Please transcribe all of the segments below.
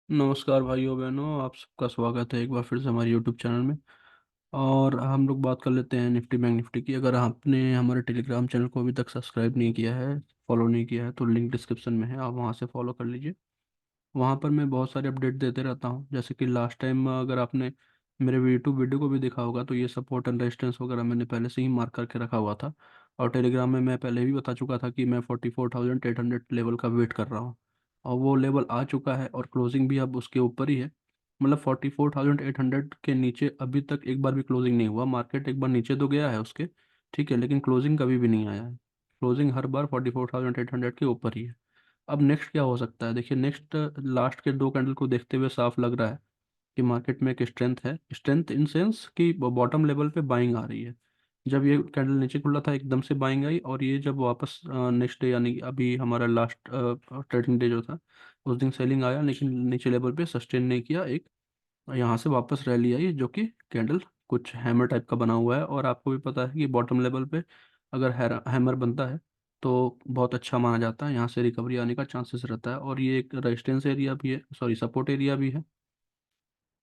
नमस्कार भाइयों बहनों, आप सबका स्वागत है एक बार फिर से हमारे यूट्यूब चैनल में। और हम लोग बात कर लेते हैं निफ्टी बैंक निफ्टी की। अगर आपने हमारे टेलीग्राम चैनल को अभी तक सब्सक्राइब नहीं किया है, फॉलो नहीं किया है, तो लिंक डिस्क्रिप्शन में है, आप वहाँ से फॉलो कर लीजिए। वहाँ पर मैं बहुत सारे अपडेट देते रहता हूँ। जैसे कि लास्ट टाइम अगर आपने मेरे यूट्यूब वीडियो को भी देखा होगा तो ये सपोर्ट एंड रेजिस्टेंस वगैरह मैंने पहले से ही मार्क करके रखा हुआ था। और टेलीग्राम में मैं पहले भी बता चुका था कि मैं 44,800 लेवल का वेट कर रहा हूँ। और वो लेवल आ चुका है और क्लोजिंग भी अब उसके ऊपर ही है। मतलब 44,800 के नीचे अभी तक एक बार भी क्लोजिंग नहीं हुआ। मार्केट एक बार नीचे तो गया है उसके, ठीक है, लेकिन क्लोजिंग कभी भी नहीं आया है। क्लोजिंग हर बार 44,800 के ऊपर ही है। अब नेक्स्ट क्या हो सकता है? देखिए, नेक्स्ट लास्ट के दो कैंडल को देखते हुए साफ लग रहा है कि मार्केट में एक स्ट्रेंथ है। स्ट्रेंथ इन सेंस कि बॉटम लेवल पे बाइंग आ रही है। जब ये कैंडल नीचे खुला था एकदम से बाइंग आई, और ये जब वापस नेक्स्ट डे यानी कि अभी हमारा लास्ट ट्रेडिंग डे जो था, उस दिन सेलिंग आया, लेकिन नीचे लेवल पे सस्टेन नहीं किया। एक यहाँ से वापस रैली आई जो कि कैंडल कुछ हैमर टाइप का बना हुआ है। और आपको भी पता है कि बॉटम लेवल पे अगर हैमर बनता है तो बहुत अच्छा माना जाता है, यहाँ से रिकवरी आने का चांसेस रहता है। और ये एक रेजिस्टेंस एरिया भी है, सॉरी सपोर्ट एरिया भी है,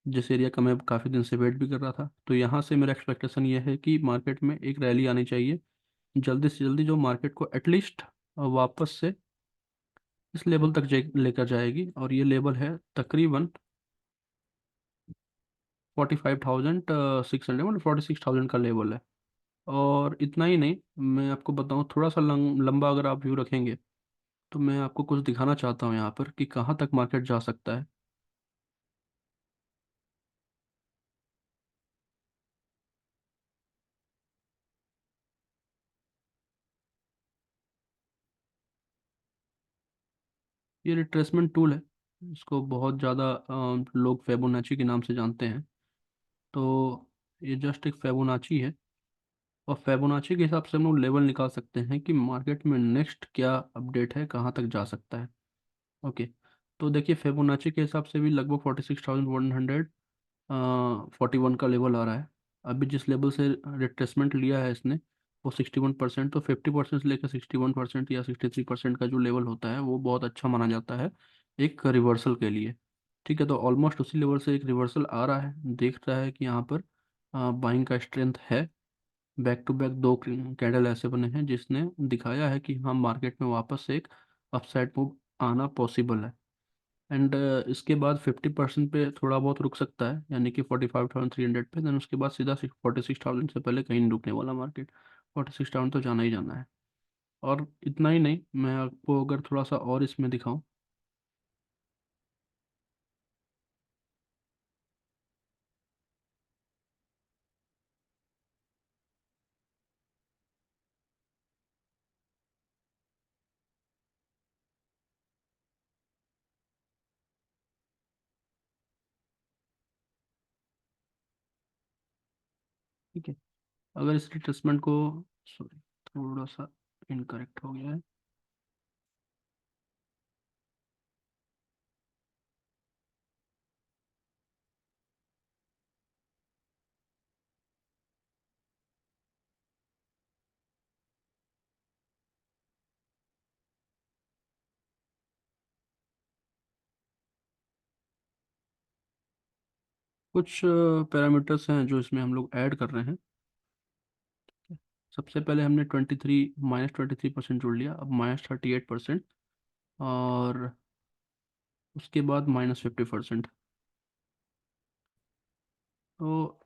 जिस एरिया का मैं काफ़ी दिन से वेट भी कर रहा था। तो यहाँ से मेरा एक्सपेक्टेशन ये है कि मार्केट में एक रैली आनी चाहिए जल्दी से जल्दी, जो मार्केट को एटलीस्ट वापस से इस लेवल तक लेकर जाएगी। और ये लेवल है तकरीबन 45,600, मतलब 46,000 का लेवल है। और इतना ही नहीं, मैं आपको बताऊं, थोड़ा सा लंबा अगर आप व्यू रखेंगे तो मैं आपको कुछ दिखाना चाहता हूं यहाँ पर कि कहाँ तक मार्केट जा सकता है। ये रिट्रेसमेंट टूल है। इसको बहुत ज़्यादा लोग फेबोनाची के नाम से जानते हैं। तो ये जस्ट एक फेबोनाची है। और फेबोनाची के हिसाब से हम लोग लेवल निकाल सकते हैं कि मार्केट में नेक्स्ट क्या अपडेट है, कहाँ तक जा सकता है। ओके। तो देखिए, फेबोनाची के हिसाब से भी लगभग 46,100 41 का लेवल आ रहा है। अभी जिस लेवल से रिट्रेसमेंट लिया है इसने, वो 61%। तो 50% से लेकर 61% या 63% का जो लेवल होता है वो बहुत अच्छा माना जाता है एक रिवर्सल के लिए। ठीक है, तो ऑलमोस्ट उसी लेवल से एक रिवर्सल आ रहा है। देख रहा है कि यहाँ पर बाइंग का स्ट्रेंथ है। बैक टू बैक दो कैंडल ऐसे बने हैं जिसने दिखाया है कि हाँ, मार्केट में वापस से एक अपसाइड मूव आना पॉसिबल है। एंड इसके बाद 50% पे थोड़ा बहुत रुक सकता है, यानी कि 45,300 पे। देन उसके बाद सीधा 46,000 से पहले कहीं नहीं रुकने वाला मार्केट। 46,000 तो जाना ही जाना है। और इतना ही नहीं, मैं आपको अगर थोड़ा सा और इसमें दिखाऊं। ठीक है, अगर इस रिट्रेसमेंट को, सॉरी, थोड़ा सा इनकरेक्ट हो गया है। कुछ पैरामीटर्स हैं जो इसमें हम लोग ऐड कर रहे हैं। सबसे पहले हमने 23% जोड़ लिया, अब -38%। और उसके बाद -50%। तो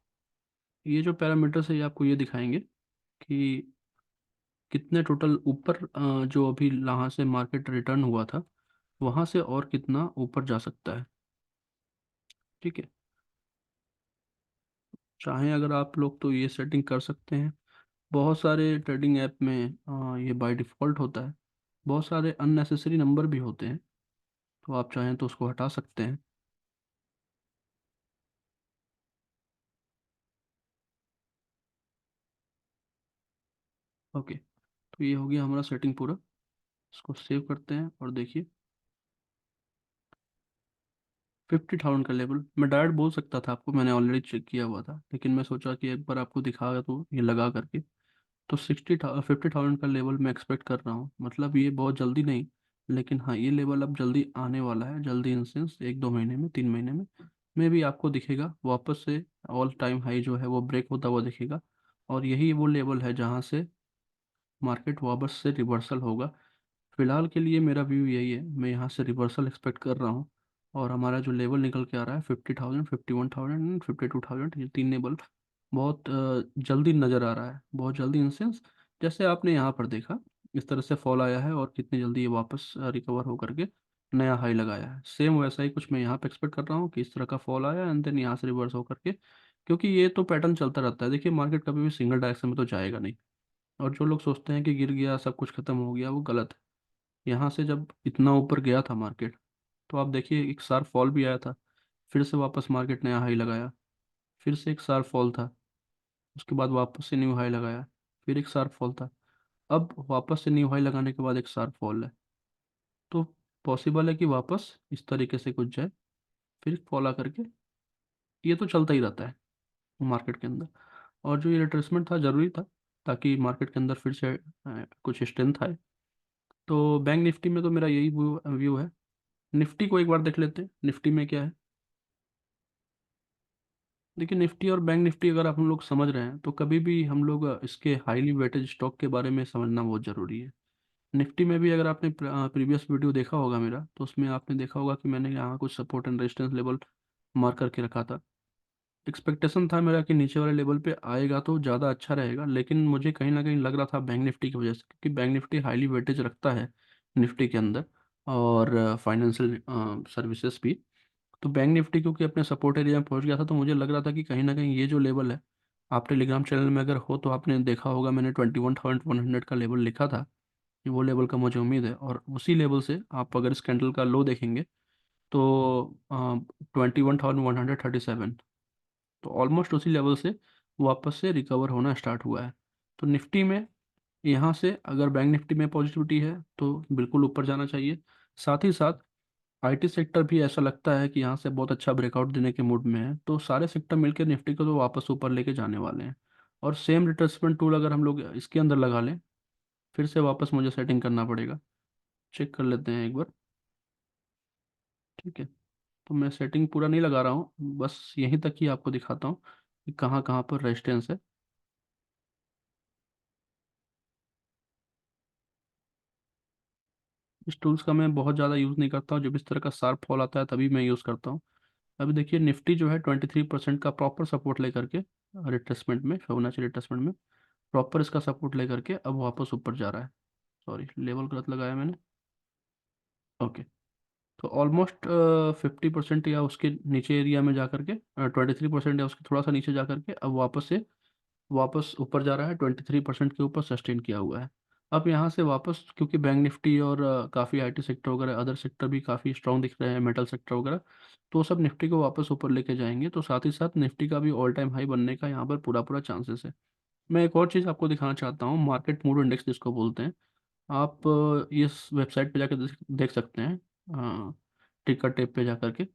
ये जो पैरामीटर्स है ये आपको ये दिखाएंगे कि कितने टोटल ऊपर, जो अभी यहाँ से मार्केट रिटर्न हुआ था वहाँ से और कितना ऊपर जा सकता है। ठीक है, चाहें अगर आप लोग तो ये सेटिंग कर सकते हैं। बहुत सारे ट्रेडिंग ऐप में ये बाय डिफ़ॉल्ट होता है। बहुत सारे अननेसेसरी नंबर भी होते हैं, तो आप चाहें तो उसको हटा सकते हैं। ओके, तो ये हो गया हमारा सेटिंग पूरा। इसको सेव करते हैं और देखिए, 50,000 का लेवल मैं डायरेक्ट बोल सकता था आपको, मैंने ऑलरेडी चेक किया हुआ था, लेकिन मैं सोचा कि एक बार आपको दिखा तो ये लगा करके। तो 50,000 का लेवल मैं एक्सपेक्ट कर रहा हूँ। मतलब ये बहुत जल्दी नहीं, लेकिन हाँ, ये लेवल अब जल्दी आने वाला है, जल्दी इन सेंस 1-2 महीने में, 3 महीने में भी आपको दिखेगा वापस से। ऑल टाइम हाई जो है वो ब्रेक होता हुआ दिखेगा, और यही वो लेवल है जहाँ से मार्केट वापस से रिवर्सल होगा। फिलहाल के लिए मेरा व्यू यही है, मैं यहाँ से रिवर्सल एक्सपेक्ट कर रहा हूँ। और हमारा जो लेवल निकल के आ रहा है 50,000, 51,000 एंड 52,000, ये तीन लेवल बहुत जल्दी नज़र आ रहा है, बहुत जल्दी इन सेंस जैसे आपने यहाँ पर देखा इस तरह से फॉल आया है और कितनी जल्दी ये वापस रिकवर हो करके नया हाई लगाया है। सेम वैसा ही कुछ मैं यहाँ पे एक्सपेक्ट कर रहा हूँ कि इस तरह का फॉल आया एंड देन यहाँ से रिवर्स हो करके, क्योंकि ये तो पैटर्न चलता रहता है। देखिए मार्केट कभी भी सिंगल डायरेक्शन में तो जाएगा नहीं, और जो लोग सोचते हैं कि गिर गया सब कुछ खत्म हो गया, वो गलत है। यहाँ से जब इतना ऊपर गया था मार्केट, तो आप देखिए एक शार्प फॉल भी आया था, फिर से वापस मार्केट नया हाई लगाया, फिर से एक शार्प फॉल था, उसके बाद वापस से न्यू हाई लगाया, फिर एक शार्प फॉल था, अब वापस से न्यू हाई लगाने के बाद एक शार्प फॉल है। तो पॉसिबल है कि वापस इस तरीके से कुछ जाए, फिर फॉल आ करके, ये तो चलता ही रहता है मार्केट के अंदर। और जो ये रिट्रेसमेंट था ज़रूरी था, ताकि मार्केट के अंदर फिर से कुछ स्ट्रेंथ आए। तो बैंक निफ्टी में तो मेरा यही व्यू व्यू है। निफ्टी को एक बार देख लेते हैं, निफ्टी में क्या है। देखिए निफ्टी और बैंक निफ्टी अगर आप हम लोग समझ रहे हैं, तो कभी भी हम लोग इसके हाईली वेटेज स्टॉक के बारे में समझना बहुत ज़रूरी है। निफ्टी में भी अगर आपने प्रीवियस वीडियो देखा होगा मेरा, तो उसमें आपने देखा होगा कि मैंने यहाँ कुछ support and resistance level mark करके रखा था। एक्सपेक्टेशन था मेरा कि नीचे वाले लेवल पे आएगा तो ज़्यादा अच्छा रहेगा, लेकिन मुझे कहीं ना कहीं लग रहा था बैंक निफ्टी की वजह से, क्योंकि बैंक निफ्टी हाईली वेटेज रखता है निफ्टी के अंदर, और फाइनेंशियल सर्विसेज भी। तो बैंक निफ्टी क्योंकि अपने सपोर्ट एरिया में पहुंच गया था, तो मुझे लग रहा था कि कहीं ना कहीं ये जो लेवल है, आप टेलीग्राम चैनल में अगर हो तो आपने देखा होगा, मैंने 21,100 का लेवल लिखा था कि वो लेवल का मुझे उम्मीद है। और उसी लेवल से आप अगर इस कैंडल का लो देखेंगे, तो 21,137, तो ऑलमोस्ट उसी लेवल से वापस से रिकवर होना स्टार्ट हुआ है। तो निफ्टी में यहाँ से अगर बैंक निफ्टी में पॉजिटिविटी है तो बिल्कुल ऊपर जाना चाहिए। साथ ही साथ आईटी सेक्टर भी ऐसा लगता है कि यहाँ से बहुत अच्छा ब्रेकआउट देने के मूड में है, तो सारे सेक्टर मिलकर निफ्टी को तो वापस ऊपर लेके जाने वाले हैं। और सेम रिट्रेसमेंट टूल अगर हम लोग इसके अंदर लगा लें, फिर से वापस मुझे सेटिंग करना पड़ेगा, चेक कर लेते हैं एक बार। ठीक है, तो मैं सेटिंग पूरा नहीं लगा रहा हूँ, बस यहीं तक ही आपको दिखाता हूँ कि कहाँ कहाँ पर रेजिस्टेंस है। इस टूल्स का मैं बहुत ज़्यादा यूज़ नहीं करता हूँ, जब इस तरह का शार्प फॉल आता है तभी मैं यूज़ करता हूँ। अभी देखिए निफ्टी जो है 23% का प्रॉपर सपोर्ट लेकर के रिट्रेसमेंट में, फिबोनाची रिट्रेसमेंट में प्रॉपर इसका सपोर्ट लेकर के अब वापस ऊपर जा रहा है। सॉरी, लेवल गलत लगाया मैंने। ओके, तो ऑलमोस्ट 50% या उसके नीचे एरिया में जा करके, 23% या उसके थोड़ा सा नीचे जा करके अब वापस से वापस ऊपर जा रहा है, 23% के ऊपर सस्टेन किया हुआ है। अब यहाँ से वापस, क्योंकि बैंक निफ्टी और काफ़ी आईटी सेक्टर वगैरह अदर सेक्टर भी काफ़ी स्ट्रॉन्ग दिख रहे हैं, मेटल सेक्टर वगैरह, तो वो सब निफ्टी को वापस ऊपर लेके जाएंगे। तो साथ ही साथ निफ्टी का भी ऑल टाइम हाई बनने का यहाँ पर पूरा पूरा चांसेस है। मैं एक और चीज़ आपको दिखाना चाहता हूँ, मार्केट मूड इंडेक्स जिसको बोलते हैं। आप इस वेबसाइट पे जाकर देख सकते हैं, टिकर टेप पे जा करके।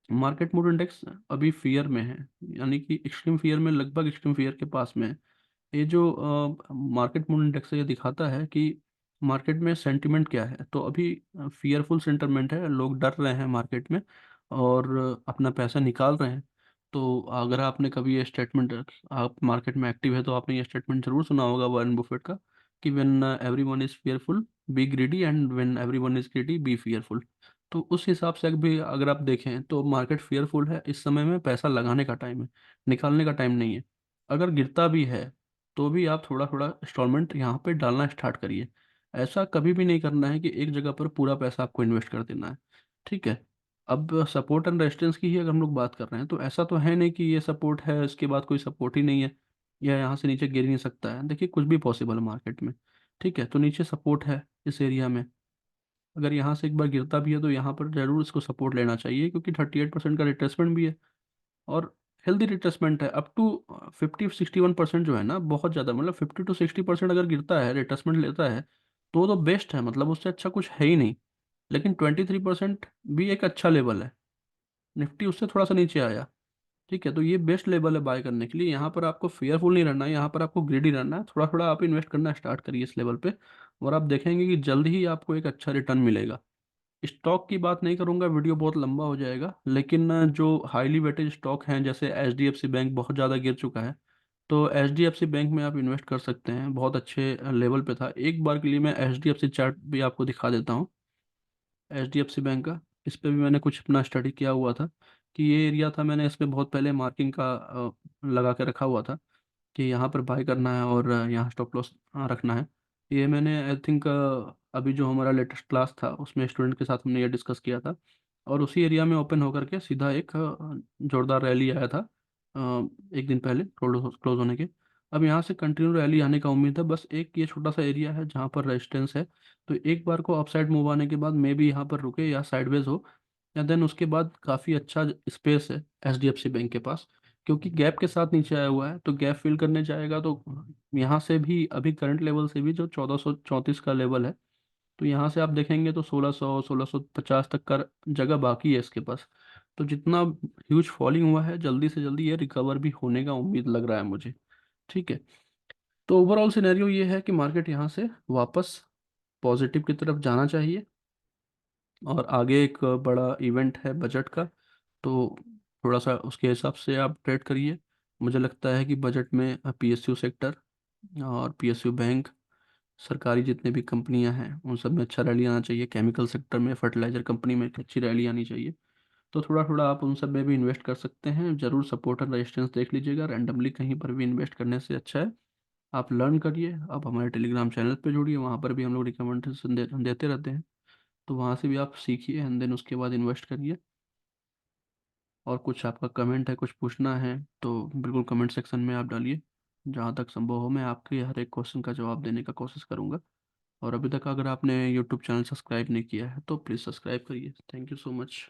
मार्केट मूड इंडेक्स अभी फियर में है, यानी कि एक्सट्रीम फियर में, लगभग एक्सट्रीम फियर के पास में है। ये जो मार्केट मूड इंडेक्स है, ये दिखाता है कि मार्केट में सेंटिमेंट क्या है। तो अभी फियरफुल सेंटिमेंट है, लोग डर रहे हैं मार्केट में और अपना पैसा निकाल रहे हैं। तो अगर आपने कभी ये स्टेटमेंट, आप मार्केट में एक्टिव है तो आपने ये स्टेटमेंट जरूर सुना होगा वॉरेन बुफेट का, कि when everyone is fearful B greedy, and when everyone is greedy B fearful. तो उस हिसाब से अभी अगर आप देखें तो मार्केट फियरफुल है, इस समय में पैसा लगाने का टाइम है, निकालने का टाइम नहीं है। अगर गिरता भी है तो भी आप थोड़ा थोड़ा इंस्टॉलमेंट यहाँ पे डालना स्टार्ट करिए। ऐसा कभी भी नहीं करना है कि एक जगह पर पूरा पैसा आपको इन्वेस्ट कर देना है। ठीक है, अब सपोर्ट एंड रेजिस्टेंस की ही अगर हम लोग बात कर रहे हैं, तो ऐसा तो है नहीं कि ये सपोर्ट है इसके बाद कोई सपोर्ट ही नहीं है, या यहाँ से नीचे गिर ही नहीं सकता है। देखिए कुछ भी पॉसिबल है मार्केट में। ठीक है, तो नीचे सपोर्ट है इस एरिया में, अगर यहाँ से एक बार गिरता भी है तो यहाँ पर जरूर इसको सपोर्ट लेना चाहिए, क्योंकि 38% का रिट्रेसमेंट भी है, और हेल्दी रिट्रेसमेंट है। अप टू 50-61% जो है ना, बहुत ज़्यादा, मतलब 50-60% अगर गिरता है, रिट्रेसमेंट लेता है, तो बेस्ट है, मतलब उससे अच्छा कुछ है ही नहीं। लेकिन 23% भी एक अच्छा लेवल है, निफ्टी उससे थोड़ा सा नीचे आया। ठीक है, तो ये बेस्ट लेवल है बाय करने के लिए। यहाँ पर आपको फेयरफुल नहीं रहना है, यहाँ पर आपको ग्रेडी रहना है, थोड़ा थोड़ा आप इन्वेस्ट करना स्टार्ट करिए इस लेवल पे। और आप देखेंगे कि जल्द ही आपको एक अच्छा रिटर्न मिलेगा। स्टॉक की बात नहीं करूंगा, वीडियो बहुत लंबा हो जाएगा, लेकिन जो हाईली वेटेड स्टॉक हैं जैसे H D F C bank बहुत ज़्यादा गिर चुका है, तो H D F C bank में आप इन्वेस्ट कर सकते हैं, बहुत अच्छे लेवल पे था। एक बार के लिए मैं H D F C chart भी आपको दिखा देता हूँ, H D F C bank का। इस पे भी मैंने कुछ अपना स्टडी किया हुआ था कि ये एरिया था, मैंने इसमें बहुत पहले मार्किंग का लगा के रखा हुआ था कि यहाँ पर बाय करना है और यहाँ स्टॉप लॉस रखना है। ये मैंने आई थिंक अभी जो हमारा लेटेस्ट क्लास था उसमें स्टूडेंट के साथ हमने ये डिस्कस किया था, और उसी एरिया में ओपन होकर के सीधा एक जोरदार रैली आया था एक दिन पहले क्लोज होने के। अब यहाँ से कंटिन्यू रैली आने का उम्मीद है, बस एक ये छोटा सा एरिया है जहाँ पर रेजिस्टेंस है। तो एक बार को अपसाइड मूव आने के बाद मे बी यहाँ पर रुके या साइडवेज हो, या देन उसके बाद काफ़ी अच्छा स्पेस है H D F C bank के पास, क्योंकि गैप के साथ नीचे आया हुआ है, तो गैप फिल करने जाएगा तो यहाँ से भी अभी करंट लेवल से भी जो 1434 का लेवल है, तो यहाँ से आप देखेंगे तो 1650 तक का जगह बाकी है इसके पास। तो जितना ह्यूज फॉलिंग हुआ है, जल्दी से जल्दी ये रिकवर भी होने का उम्मीद लग रहा है मुझे। ठीक है, तो ओवरऑल सिनेरियो ये है कि मार्केट यहाँ से वापस पॉजिटिव की तरफ जाना चाहिए, और आगे एक बड़ा इवेंट है बजट का, तो थोड़ा सा उसके हिसाब से आप ट्रेड करिए। मुझे लगता है कि बजट में पीएसयू सेक्टर और पीएसयू बैंक, सरकारी जितने भी कंपनियां हैं उन सब में अच्छा रैली आना चाहिए, केमिकल सेक्टर में, फर्टिलाइजर कंपनी में एक अच्छी रैली आनी चाहिए। तो थोड़ा थोड़ा आप उन सब में भी इन्वेस्ट कर सकते हैं, जरूर सपोर्ट और रेजिस्टेंस देख लीजिएगा, रैंडमली कहीं पर भी इन्वेस्ट करने से अच्छा है आप लर्न करिए। आप हमारे टेलीग्राम चैनल पे जुड़िए, वहाँ पर भी हम लोग रिकमेंडेशन देते रहते हैं, तो वहाँ से भी आप सीखिए एंड देन उसके बाद इन्वेस्ट करिए। और कुछ आपका कमेंट है, कुछ पूछना है, तो बिल्कुल कमेंट सेक्शन में आप डालिए। जहाँ तक संभव हो मैं आपके हर एक क्वेश्चन का जवाब देने का कोशिश करूँगा। और अभी तक अगर आपने यूट्यूब चैनल सब्सक्राइब नहीं किया है तो प्लीज़ सब्सक्राइब करिए। Thank you so much.